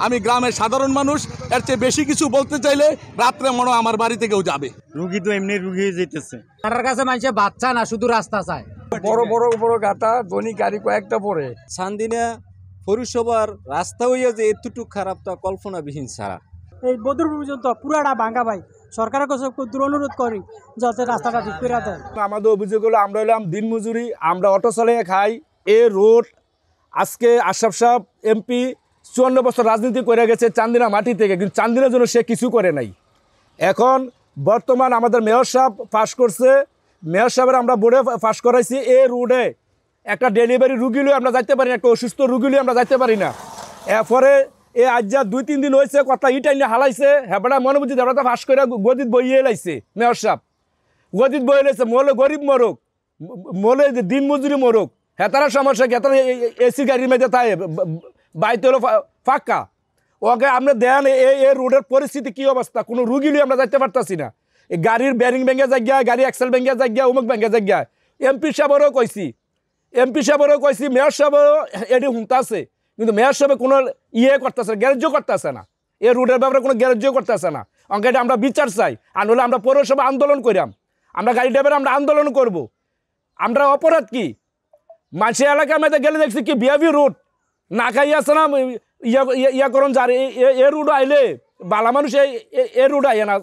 আমি গ্রামের সাধারণ মানুষ, এর চেয়ে বেশি কিছু বলতে চাইলে রাত্রে মনে আমার বাড়িতে কেউ যাবে। রুগী তো এমনি রুগী হয়ে যেতেছে। তার কাছে মানুষে বাচ্চা না, শুধু রাস্তা চায়। বড় বড় বড় গাটা ধনী গাড়ি কয়েকটা পরে চান্দিনা পৌরসভার রাস্তা হইয়া যে এতটুকু খারাপ তা কল্পনাবিহীন ছাড়া। এই বদর পর্যন্ত পুরাটা ভাঙ্গা ভাই, সরকারের কাছে দূর অনুরোধ করি যাতে রাস্তাটা ঠিক করে দেয়। আমাদের অভিযোগ হলো আমরা হলাম দিনমজুরি, আমরা অটো চালিয়ে খাই। এ রোড আজকে আশরাফ সাহেব এমপি 54 বছর রাজনীতি করে গেছে চান্দিনা মাটি থেকে, কিন্তু চান্দিনার জন্য সে কিছু করে নাই। এখন বর্তমান আমাদের মেয়র সাহেব পাশ করছে, মেয়র সাহেবের আমরা বোর্ডে পাশ করাইছি। এ রোডে একটা ডেলিভারি রুগী লই আমরা যাইতে পারি না, একটা অসুস্থ রুগী লই আমরা যাইতে পারি না। এরপরে এ আজ যা 2-3 দিন হয়েছে কথা ইটাই নিয়ে হালাইছে, হ্যাঁ বেটা মনে বুঝি আমরা তো ফাঁস করে গদিত বইয়ে লাইছে। মেয়র সাহেব গদিত বইয়ে লাইছে, মোলে গরিব মরুক, মোলে দিন মজুরি মরুক, হ্যাঁ তারা সমস্যা কি? তারা এসি গাড়ির মেয়েতে তাই বাইতে হলো ফাঁকা। ওকে আপনি দেন এই রোডের পরিস্থিতি কী অবস্থা, কোনো রুগী নিয়ে আমরা যাইতে পারতাছি না। এই গাড়ির ব্যারিং ভেঙে জায়গা, গাড়ি এক্সেল ভেঙে জায়গা, অমুক ভেঙে জায়গা। এমপি সাহেবেরও কইছি, মেয়র সাহেবেরও এটি হুমতাছে, কিন্তু মেয়র সাহেব কোনো করতেছে, গ্যারেজও করতেছে না। এই রোডের ব্যাপারে কোনো গ্যারেজও করতেছে না। অঙ্কে আমরা বিচার চাই, আর নইলে আমরা পৌরসভা আন্দোলন করিলাম, আমরা গাড়ি ড্রাইভার আমরা আন্দোলন করব। আমরা অপরাধ কি? মানুষের এলাকার মধ্যে গেলে দেখছি কি বিয়াবি রোড না খাই আছে না, ইয়া করুন যার এ রোড আইলে বালা মানুষ এ রোড আইয়ে না।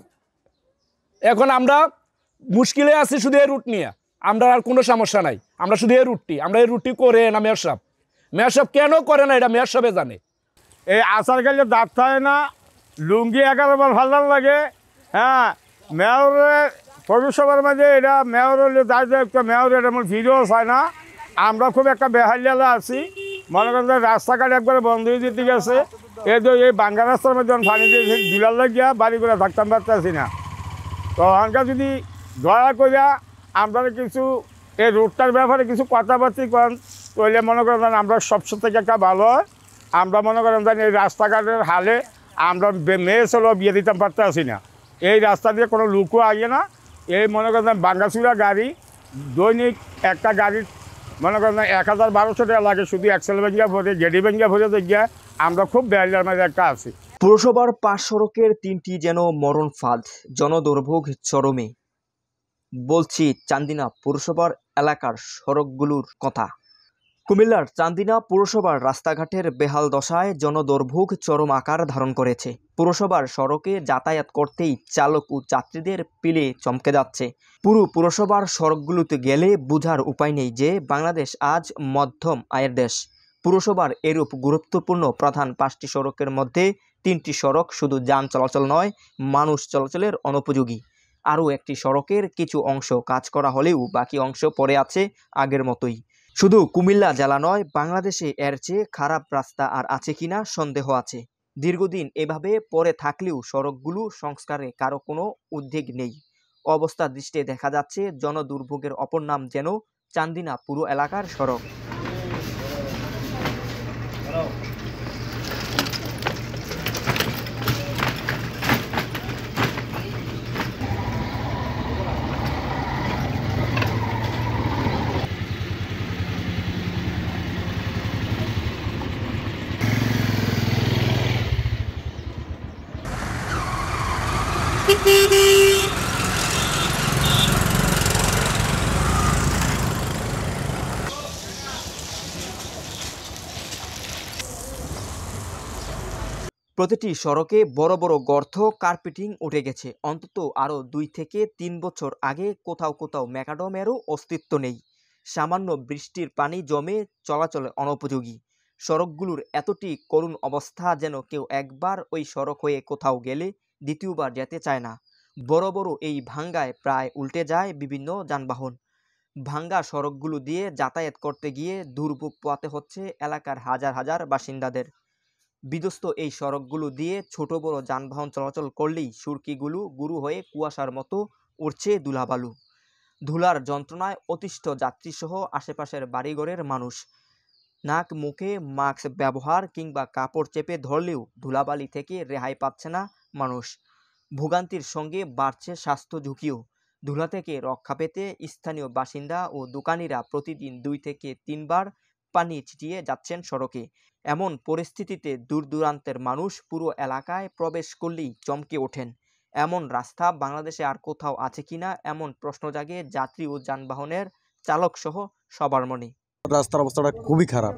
এখন আমরা মুশকিলে আছি শুধু এই রুট নিয়ে, আমরা আর কোনো সমস্যা নাই, আমরা শুধু এই রুটটি করে না। মেয়র সাহেব কেন করে না এটা মেয়র সাহেবে জানে। এই আচার খেলে দাঁত থাকে না, লুঙ্গি 11 বার ভালো লাগে। হ্যাঁ, মেয়রের পৌরসভার মাঝে এটা মেয়র হলে দায়িত্ব, মেয়র এটা আমার ভিডিও চায় না। আমরা খুব একটা বেহালিয়ালা আছি, মনে করেন রাস্তাঘাট একবারে বন্ধ হয়ে যেতে গেছে। এই বাঙ্গা রাস্তার মধ্যে পানি দিয়ে দুলার লাগিয়া বাড়ি করে থাকতাম পারতেছি না। তো ওখানকার যদি দয়া করিয়া আমরা কিছু এই রোডটার ব্যাপারে কিছু কথাবার্তা করেন, তাহলে মনে করেন আমরা সবসময় থেকে একটা ভালো হয়। আমরা মনে করেন এই রাস্তাঘাটের হালে আমরা মেয়ে চলো বিয়ে দিতাম পারতেছি না। এই রাস্তা দিয়ে কোনো লুকও আগে না। এই মনে করেন বাঙ্গাচুরা গাড়ি দৈনিক একটা গাড়ির মনে করেন 1000-1200 টাকা লাগে, শুধু এক্সেল ভেঙ্গা ভরে, জেডি ভেঙ্গা ভরে দেখিয়া আমরা খুব বেহালিয়ার মাঝে একটা আছি। পুরসভার 5 সড়কের 3টি যেন মরণ ফাঁদ, জনদুর্ভোগ চরমে। বলছি চান্দিনা পৌরসভার এলাকার সড়কগুলোর কথা। কুমিল্লার চান্দিনা পৌরসভার রাস্তাঘাটের বেহাল দশায় জনদুর্ভোগ চরম আকার ধারণ করেছে। পৌরসভার সড়কে যাতায়াত করতেই চালক ও যাত্রীদের পিলে চমকে যাচ্ছে। পুরো পৌরসভার সড়কগুলোতে গেলে বোঝার উপায় নেই যে বাংলাদেশ আজ মধ্যম আয়ের দেশ। পৌরসভার এরূপ গুরুত্বপূর্ণ প্রধান 5টি সড়কের মধ্যে 3টি সড়ক শুধু যান চলাচল নয়, মানুষ চলাচলের অনুপযোগী। আরও একটি সড়কের কিছু অংশ কাজ করা হলেও বাকি অংশ পড়ে আছে আগের মতোই। শুধু কুমিল্লা জেলা নয়, বাংলাদেশে এর চেয়ে খারাপ রাস্তা আর আছে কিনা সন্দেহ আছে। দীর্ঘদিন এভাবে পড়ে থাকলেও সড়কগুলো সংস্কারে কারো কোনো উদ্যোগ নেই। অবস্থা দৃষ্টে দেখা যাচ্ছে জনদুর্ভোগের অপর নাম যেন চান্দিনা পুরো এলাকার সড়ক। প্রতিটি সড়কে বড় বড় গর্ত, কার্পেটিং উঠে গেছে। অন্তত আরও 2 থেকে 3 বছর আগে কোথাও কোথাও ম্যাকাডমেরও অস্তিত্ব নেই। সামান্য বৃষ্টির পানি জমে চলাচলে অনুপযোগী। সড়কগুলোর এতটি করুণ অবস্থা যেন কেউ একবার ওই সড়ক হয়ে কোথাও গেলে দ্বিতীয়বার যেতে চায় না। বড় বড় এই ভাঙ্গায় প্রায় উল্টে যায় বিভিন্ন যানবাহন। ভাঙ্গা সড়কগুলো দিয়ে যাতায়াত করতে গিয়ে দুর্ভোগ পোহাতে হচ্ছে এলাকার হাজার হাজার বাসিন্দাদের। বিধ্বস্ত এই সড়কগুলো দিয়ে ছোট বড় যানবাহন চলাচল করলেই সুরকিগুলো গুরু হয়ে কুয়াশার মতো উড়ছে ধুলাবালু। ধুলার যন্ত্রণায় অতিষ্ঠ যাত্রীসহ আশেপাশের বাড়িঘরের মানুষ। নাক মুখে মাস্ক ব্যবহার কিংবা কাপড় চেপে ধরলেও ধুলাবালি থেকে রেহাই পাচ্ছে না মানুষ। ভোগান্তির সঙ্গে বাড়ছে স্বাস্থ্য ঝুঁকিও। ধুলা থেকে রক্ষা পেতে স্থানীয় বাসিন্দা ও দোকানিরা প্রতিদিন 2 থেকে 3 বার পানি ছিটিয়ে যাচ্ছেন সড়কে। এমন পরিস্থিতিতে দূর দূরান্তের মানুষ পুরো এলাকায় প্রবেশ করলেই চমকে ওঠেন। এমন রাস্তা বাংলাদেশে আর কোথাও আছে কিনা এমন প্রশ্ন জাগে যাত্রী ও যানবাহনের চালক সহ সবার মনে। রাস্তার অবস্থাটা খুবই খারাপ।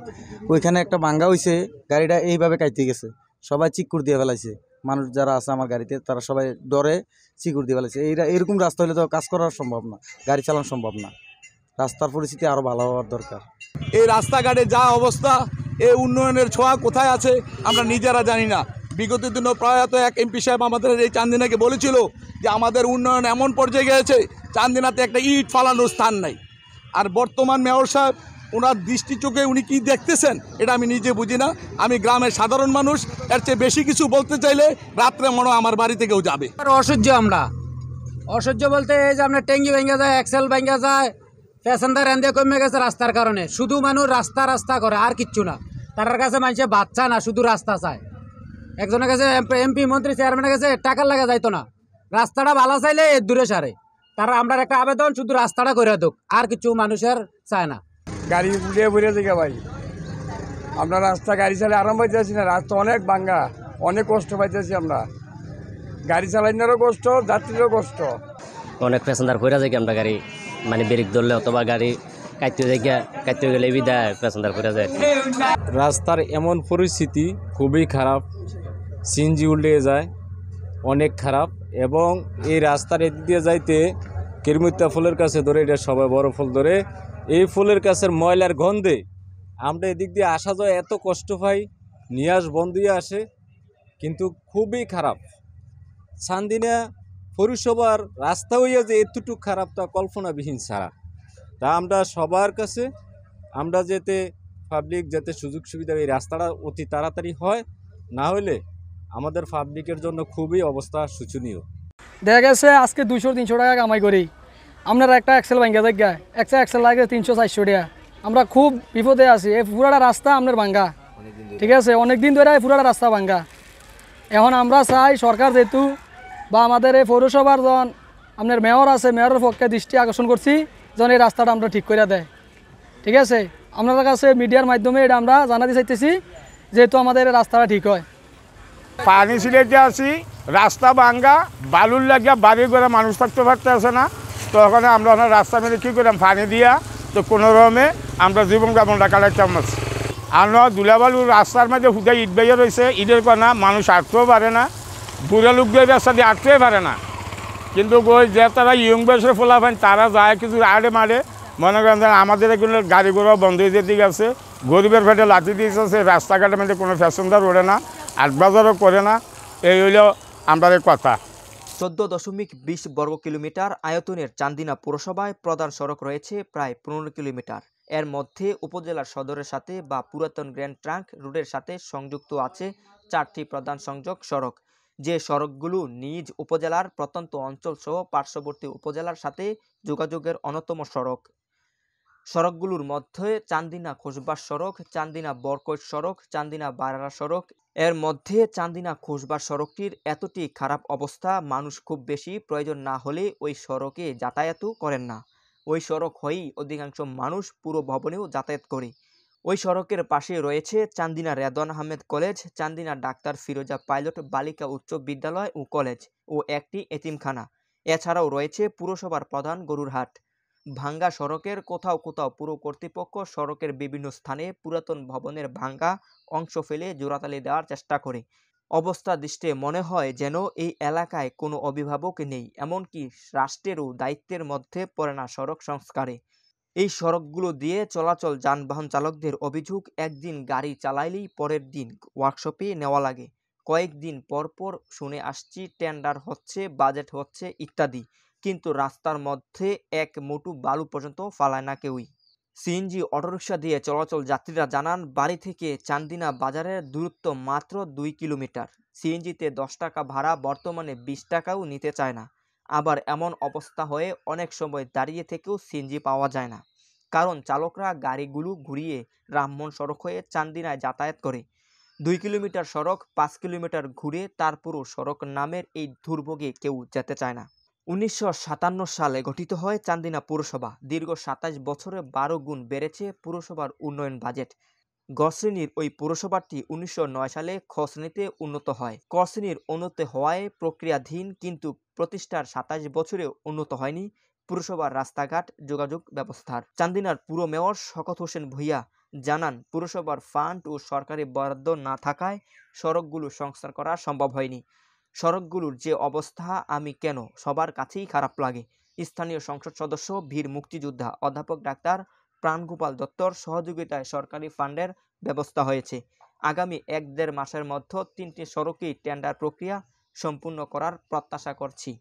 ওইখানে একটা ভাঙ্গা হয়েছে, গাড়িটা এইভাবে কাইতে গেছে, সবাই চিকুর দিয়ে ফেলাইছে। মানুষ যারা আছে আমার গাড়িতে তারা সবাই ডরে চিকুর দিয়ে ফেলাইছে। এরকম রাস্তা হলে তো কাজ করা সম্ভব না, গাড়ি চালানো সম্ভব না। রাস্তার পরিস্থিতি আরও ভালো হওয়ার দরকার। এই রাস্তাঘাটে যা অবস্থা, এই উন্নয়নের ছোঁয়া কোথায় আছে আমরা নিজেরা জানি না। বিগত দিনও প্রয়াত এক এমপি সাহেব আমাদের এই চান্দিনাকে বলেছিল যে আমাদের উন্নয়ন এমন পর্যায়ে গেছে চান্দিনাতে একটা ইট ফালানোর স্থান নাই। আর বর্তমান মেয়র সাহেব ওনার দৃষ্টি চোখে উনি কি দেখতেছেন এটা আমি নিজে বুঝি না। আমি গ্রামের সাধারণ মানুষ, এর চেয়ে বেশি কিছু বলতে চাইলে রাত্রে মনে আমার বাড়ি থেকেও যাবে। অসহ্য আমরা অসহ্য বলতে এই যে আপনার ট্যাঙ্কি ভেঙে যায়, এক্সেল ভেঙে যায়, প্যাসেঞ্জার এন্দে কমে গেছে রাস্তার কারণে। শুধু মানুষ রাস্তা রাস্তা করে আর কিচ্ছু না। তার কাছে মানুষে বাচ্চা না, শুধু রাস্তা চায়। একজনের কাছে এমপি মন্ত্রী চেয়ারম্যানের কাছে টাকার লাগা যাইতো না, রাস্তাটা ভালো চাইলে এর দূরে সারে। তারা আমরা একটা আবেদন, শুধু রাস্তাটা করে দোক, আর কিছু মানুষের চায় না। গাড়ি উড়িয়ে ঘুরে দিকে ভাই, আমরা রাস্তা গাড়ি চালে আরাম পাইতেছি না, রাস্তা অনেক ভাঙ্গা, অনেক কষ্ট পাইতেছি আমরা। গাড়ি চালানোরও কষ্ট, যাত্রীরও কষ্ট। অনেক প্যাসেঞ্জার পড়ে যায় আমরা গাড়ি মানে ব্রেক ধরলে অথবা গাড়ি কাটতে গেলে বিদায় প্যাসেঞ্জার পড়ে যায়। রাস্তার এমন পরিস্থিতি খুবই খারাপ, সিএনজি উল্টে যায়, অনেক খারাপ। এবং এই রাস্তার এদিক দিয়ে যাইতে কিরমিত্তা ফুলের কাছে ধরে, এটা সবাই বড় ফুল ধরে, এই ফুলের কাছের ময়লার গন্ধে আমরা এদিক দিয়ে আসা যায় এত কষ্ট পাই, নিয়াস বন্ধ হয়ে আসে, কিন্তু খুবই খারাপ। চান্দিনা পৌরসভার রাস্তা হইয়া যে এতটুকু খারাপ তা কল্পনাবিহীন ছাড়া। তা আমরা সবার কাছে আমরা যাতে পাবলিক যাতে সুযোগ সুবিধা এই রাস্তাটা অতি তাড়াতাড়ি হয়, না হলে আমাদের পাবলিকের জন্য খুবই অবস্থা শোচনীয়। দেখা গেছে আজকে 200-300 টাকা কামাই করি, আপনার একটা এক্সেল ভাঙ্গা জায়গায় একটা এক্সেল লাগে 300-400 টাকা। আমরা খুব বিপদে আছি। এই পুরাটা রাস্তা আপনার ভাঙ্গা, ঠিক আছে, অনেক দিন ধরে এই পুরাটা রাস্তা ভাঙ্গা। এখন আমরা চাই সরকার যেহেতু বা আমাদের এই পৌরসভার যখন আপনার মেয়র আছে, মেয়রের পক্ষে দৃষ্টি আকর্ষণ করছি যেন এই রাস্তাটা আমরা ঠিক করে দেয়, ঠিক আছে। আপনাদের কাছে মিডিয়ার মাধ্যমে এটা আমরা জানাতে চাইতেছি যেহেতু আমাদের এই রাস্তাটা ঠিক হয়। পানি সিলেটে আসি, রাস্তা ভাঙ্গা, বালুর লাগিয়া বাড়ি করে মানুষ থাকতে পারতেছে না। তো ওখানে আমরা রাস্তা মেরে কী করলাম, পানি দিয়া তো কোনো রকমে আমরা জীবন যাপনটা কাটাইতাম। আর দুলাবালুর রাস্তার মাঝে হুদা ইট বাইয়া রয়েছে, ইটের কনা মানুষ আটতেও পারে না, বুড়া লোক দিয়ে রাস্তা দিয়ে আটতেই পারে না। কিন্তু ওই যে তারা ইয়ং বয়সের ফোলাফান তারা যায় কিছু আড়ে মারে, মনে করেন আমাদের এগুলো গাড়ি ঘোড়া বন্ধ হয়ে দিকে আছে, গরিবের পেটে লাঠি দিয়েছে, রাস্তাঘাটের মধ্যে কোনো প্যাসেঞ্জার ওঠে না, আট বাজারও করে না। এই হইল আমাদের কথা। 14.20 বর্গ কিলোমিটার আয়তনের চান্দিনা পৌরসভায় প্রধান সড়ক রয়েছে প্রায় 15 কিলোমিটার। এর মধ্যে উপজেলার সদরের সাথে বা পুরাতন গ্র্যান্ড ট্রাঙ্ক রোডের সাথে সংযুক্ত আছে 4টি প্রধান সংযোগ সড়ক, যে সড়কগুলো নিজ উপজেলার প্রত্যন্ত অঞ্চল সহ পার্শ্ববর্তী উপজেলার সাথে যোগাযোগের অন্যতম সড়ক। সড়কগুলোর মধ্যে চান্দিনা খোসবাস সড়ক, চান্দিনা বরকৈট সড়ক, চান্দিনা বারারা সড়ক। এর মধ্যে চান্দিনা খোসবাস সড়কটির এতটি খারাপ অবস্থা, মানুষ খুব বেশি প্রয়োজন না হলে ওই সড়কে যাতায়াতও করেন না। ওই সড়ক হয়েই অধিকাংশ মানুষ পুরো ভবনেও যাতায়াত করে। ওই সড়কের পাশে রয়েছে চান্দিনা রেদওয়ান আহমেদ কলেজ, চান্দিনা ডাক্তার ফিরোজা পাইলট বালিকা উচ্চ বিদ্যালয় ও কলেজ ও একটি এতিমখানা। এছাড়াও রয়েছে পুরসভার প্রধান গরুর হাট। ভাঙ্গা সড়কের কোথাও কোথাও পুর কর্তৃপক্ষ সড়কের বিভিন্ন স্থানে পুরাতন ভবনের ভাঙ্গা অংশ ফেলে জোড়াতালি দেওয়ার চেষ্টা করে। অবস্থা দৃষ্টে মনে হয় যেন এই এলাকায় কোনো অভিভাবক নেই, এমনকি রাষ্ট্রেরও দায়িত্বের মধ্যে পড়ে না সড়ক সংস্কারে। এই সড়কগুলো দিয়ে চলাচল যানবাহন চালকদের অভিযোগ, একদিন গাড়ি চালাইলেই পরের দিন ওয়ার্কশপে নেওয়া লাগে। কয়েকদিন পর পর শুনে আসছি টেন্ডার হচ্ছে, বাজেট হচ্ছে ইত্যাদি, কিন্তু রাস্তার মধ্যে এক মুঠো বালু পর্যন্ত ফালায় না কেউই। সিএনজি অটোরিকশা দিয়ে চলাচল যাত্রীরা জানান, বাড়ি থেকে চান্দিনা বাজারের দূরত্ব মাত্র 2 কিলোমিটার। সিএনজিতে 10 টাকা ভাড়া বর্তমানে 20 টাকাও নিতে চায় না। আবার এমন অবস্থা হয়ে অনেক সময় দাঁড়িয়ে থেকেও সিএনজি পাওয়া যায় না, কারণ চালকরা গাড়িগুলো ঘুরিয়ে ব্রাহ্মণ সড়ক হয়ে চান্দিনায় যাতায়াত করে। 2 কিলোমিটার সড়ক 5 কিলোমিটার ঘুরে তারপরও সড়ক নামের এই দুর্ভোগে কেউ যেতে চায় না। 1957 সালে গঠিত হয় চান্দিনা পুরসভা। দীর্ঘ 27 বছরে 12 গুণ বেড়েছে পুরসভার উন্নয়ন বাজেট। গ শ্রেণীর ওই পুরসভাটি 1909 সালে খ শ্রেণীতে উন্নত হয়। ক শ্রেণীর উন্নত হওয়ায় প্রক্রিয়াধীন, কিন্তু প্রতিষ্ঠার 27 বছরেও উন্নত হয়নি পুরসভার রাস্তাঘাট যোগাযোগ ব্যবস্থার। চান্দিনার পুর মেয়র শওকত হোসেন ভূঁইয়া জানান, পুরসভার ফান্ড ও সরকারি বরাদ্দ না থাকায় সড়কগুলো সংস্কার করা সম্ভব হয়নি। সড়কগুলোর যে অবস্থা আমি কেন সবার কাছেই খারাপ লাগে। স্থানীয় সংসদ সদস্য বীর মুক্তিযোদ্ধা অধ্যাপক ডাক্তার প্রাণগোপাল দত্তর সহযোগিতায় সরকারি ফান্ডের ব্যবস্থা হয়েছে। আগামী 1-1.5 মাসের মধ্যে 3টি সড়কেই টেন্ডার প্রক্রিয়া সম্পূর্ণ করার প্রত্যাশা করছি।